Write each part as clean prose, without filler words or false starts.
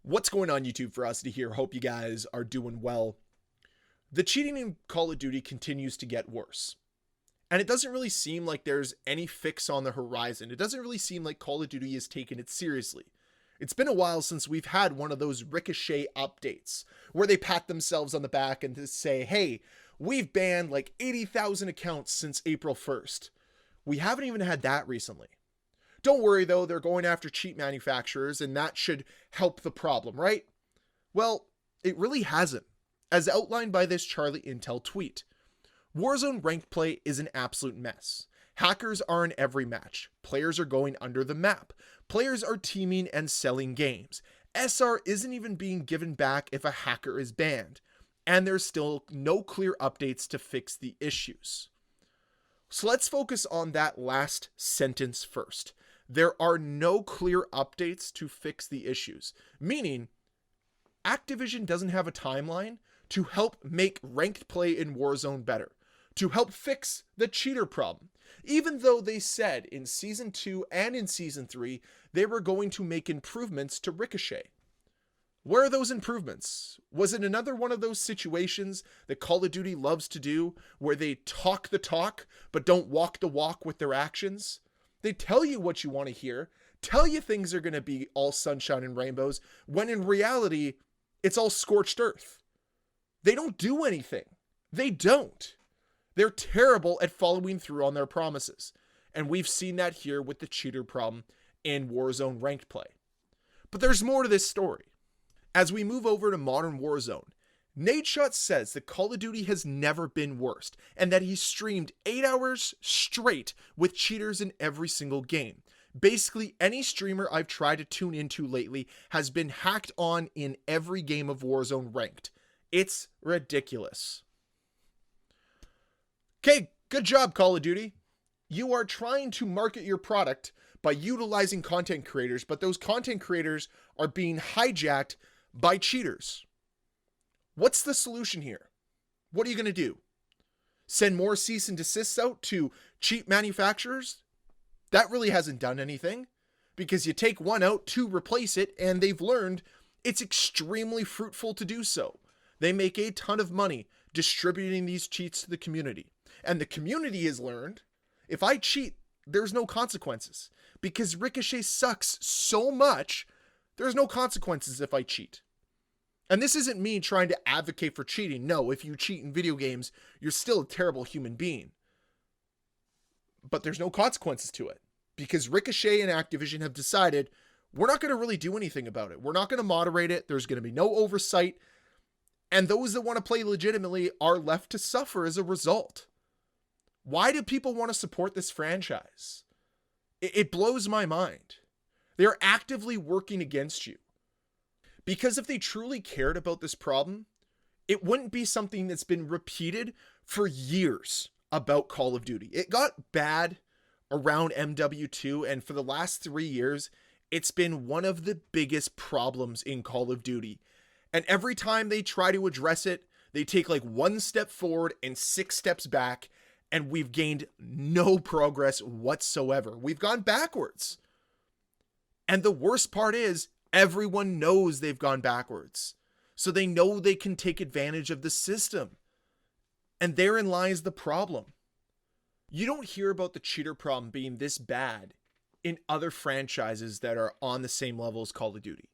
What's going on, YouTube? Ferocity here. Hope you guys are doing well. The cheating in Call of Duty continues to get worse. And it doesn't really seem like there's any fix on the horizon. It doesn't really seem like Call of Duty is taking it seriously. It's been a while since we've had one of those Ricochet updates where they pat themselves on the back and just say, hey, we've banned like 80,000 accounts since April 1st. We haven't even had that recently. Don't worry though, they're going after cheat manufacturers and that should help the problem, right? Well, it really hasn't, as outlined by this Charlie Intel tweet. Warzone Ranked play is an absolute mess. Hackers are in every match. Players are going under the map. Players are teaming and selling games. SR isn't even being given back if a hacker is banned. And there's still no clear updates to fix the issues. So let's focus on that last sentence first. There are no clear updates to fix the issues, meaning Activision doesn't have a timeline to help make ranked play in Warzone better, to help fix the cheater problem, even though they said in Season 2 and in Season 3 they were going to make improvements to Ricochet. Where are those improvements? Was it another one of those situations that Call of Duty loves to do, where they talk the talk but don't walk the walk with their actions? They tell you what you want to hear, tell you things are going to be all sunshine and rainbows, when in reality, it's all scorched earth. They don't do anything. They don't. They're terrible at following through on their promises. And we've seen that here with the cheater problem in Warzone Ranked play. But there's more to this story. As we move over to Modern Warzone, Nadeshot says that Call of Duty has never been worse, and that he streamed 8 hours straight with cheaters in every single game. Basically, any streamer I've tried to tune into lately has been hacked on in every game of Warzone Ranked. It's ridiculous. Okay, good job, Call of Duty. You are trying to market your product by utilizing content creators, but those content creators are being hijacked by cheaters. What's the solution here? What are you going to do? Send more cease and desists out to cheat manufacturers? That really hasn't done anything, because you take one out to replace it, and they've learned it's extremely fruitful to do so. They make a ton of money distributing these cheats to the community. And the community has learned, if I cheat, there's no consequences. Because Ricochet sucks so much, there's no consequences if I cheat. And this isn't me trying to advocate for cheating. No, if you cheat in video games, you're still a terrible human being. But there's no consequences to it. Because Ricochet and Activision have decided, we're not going to really do anything about it. We're not going to moderate it. There's going to be no oversight. And those that want to play legitimately are left to suffer as a result. Why do people want to support this franchise? It blows my mind. They're actively working against you. Because if they truly cared about this problem, it wouldn't be something that's been repeated for years about Call of Duty. It got bad around MW2, and for the last 3 years, it's been one of the biggest problems in Call of Duty. And every time they try to address it, they take like 1 step forward and 6 steps back, and we've gained no progress whatsoever. We've gone backwards. And the worst part is, everyone knows they've gone backwards. So they know they can take advantage of the system. And therein lies the problem. You don't hear about the cheater problem being this bad in other franchises that are on the same level as Call of Duty.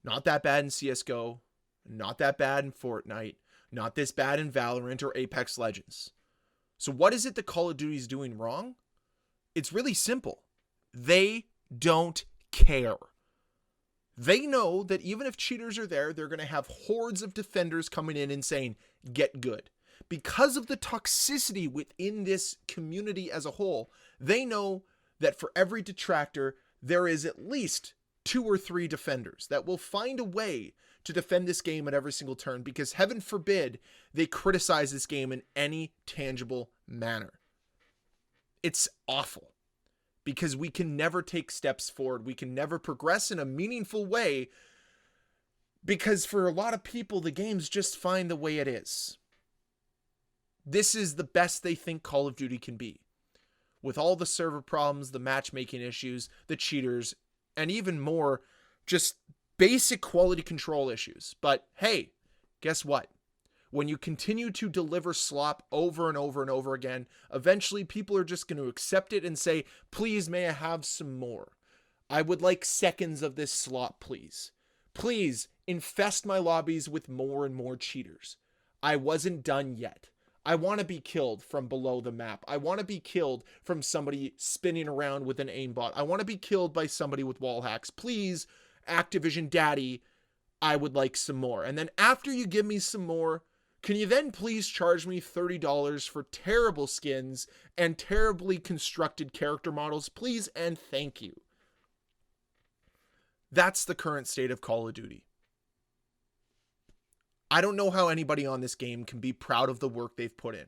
Not that bad in CSGO, not that bad in Fortnite, not this bad in Valorant or Apex Legends. So what is it that Call of Duty is doing wrong? It's really simple. They don't care. They know that even if cheaters are there, they're going to have hordes of defenders coming in and saying, get good. Because of the toxicity within this community as a whole, they know that for every detractor, there is at least 2 or 3 defenders that will find a way to defend this game at every single turn, because heaven forbid they criticize this game in any tangible manner. It's awful. Because we can never take steps forward. We can never progress in a meaningful way. Because for a lot of people, the game's just fine the way it is. This is the best they think Call of Duty can be. With all the server problems, the matchmaking issues, the cheaters, and even more, just basic quality control issues. But hey, guess what? When you continue to deliver slop over and over and over again, eventually people are just going to accept it and say, please, may I have some more? I would like seconds of this slop, please. Please infest my lobbies with more and more cheaters. I wasn't done yet. I want to be killed from below the map. I want to be killed from somebody spinning around with an aimbot. I want to be killed by somebody with wall hacks. Please, Activision Daddy, I would like some more. And then after you give me some more, can you then please charge me $30 for terrible skins and terribly constructed character models? Please and thank you. That's the current state of Call of Duty. I don't know how anybody on this game can be proud of the work they've put in.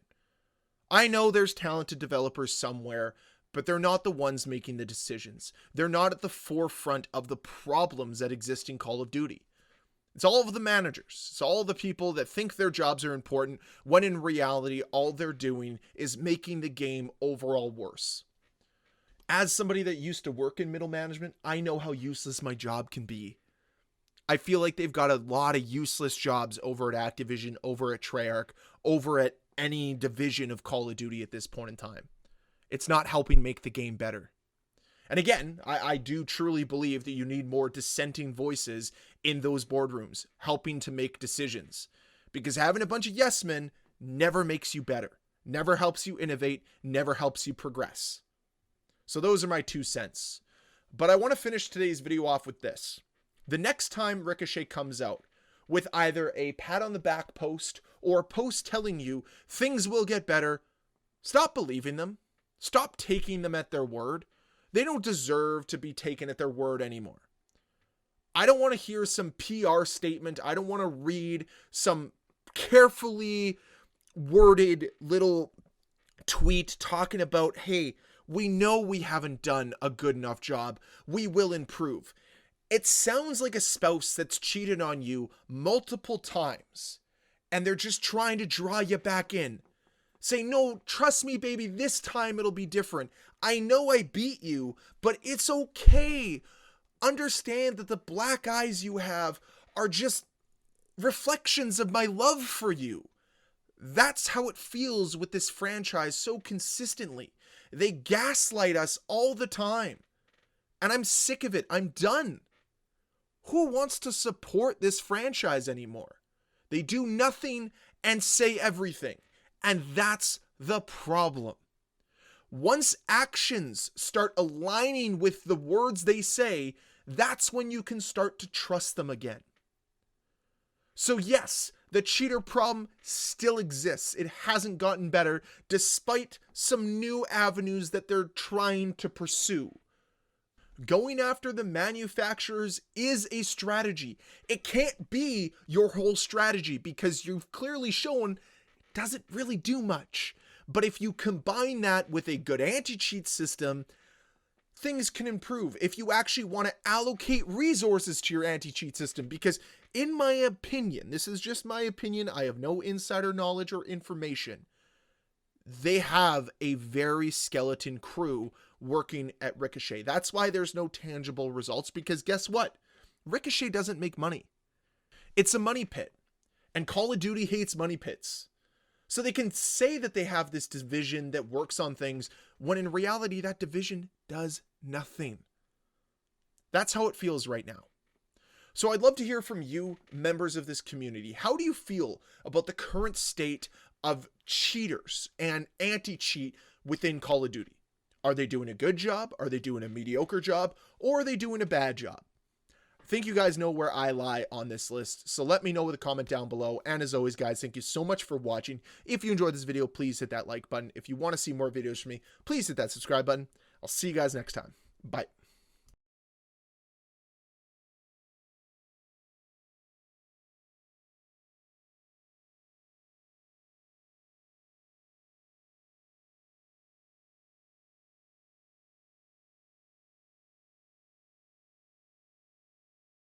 I know there's talented developers somewhere, but they're not the ones making the decisions. They're not at the forefront of the problems that exist in Call of Duty. It's all of the managers. It's all the people that think their jobs are important, when in reality, all they're doing is making the game overall worse. As somebody that used to work in middle management, I know how useless my job can be. I feel like they've got a lot of useless jobs over at Activision, over at Treyarch, over at any division of Call of Duty at this point in time. It's not helping make the game better. And again, I do truly believe that you need more dissenting voices in those boardrooms, helping to make decisions. Because having a bunch of yes men never makes you better, never helps you innovate, never helps you progress. So those are my 2 cents. But I want to finish today's video off with this. The next time Ricochet comes out with either a pat on the back post or a post telling you things will get better, stop believing them. Stop taking them at their word. They don't deserve to be taken at their word anymore. I don't want to hear some PR statement. I don't want to read some carefully worded little tweet talking about, hey, we know we haven't done a good enough job. We will improve. It sounds like a spouse that's cheated on you multiple times, and they're just trying to draw you back in. Say, no, trust me, baby, this time it'll be different. I know I beat you, but it's okay. Understand that the black eyes you have are just reflections of my love for you. That's how it feels with this franchise so consistently. They gaslight us all the time. And I'm sick of it. I'm done. Who wants to support this franchise anymore? They do nothing and say everything. And that's the problem. Once actions start aligning with the words they say, that's when you can start to trust them again. So yes, the cheater problem still exists. It hasn't gotten better despite some new avenues that they're trying to pursue. Going after the manufacturers is a strategy. It can't be your whole strategy because you've clearly shown it doesn't really do much. But if you combine that with a good anti-cheat system, things can improve. If you actually want to allocate resources to your anti-cheat system, because in my opinion, this is just my opinion, I have no insider knowledge or information, they have a very skeleton crew working at Ricochet. That's why there's no tangible results, because guess what? Ricochet doesn't make money. It's a money pit, and Call of Duty hates money pits. So they can say that they have this division that works on things, when in reality that division does nothing. That's how it feels right now. So I'd love to hear from you, members of this community. How do you feel about the current state of cheaters and anti-cheat within Call of Duty? Are they doing a good job? Are they doing a mediocre job? Or are they doing a bad job? I think you guys know where I lie on this list, so let me know with a comment down below. And as always, guys, thank you so much for watching. If you enjoyed this video, please hit that like button. If you want to see more videos from me, please hit that subscribe button. I'll see you guys next time. Bye.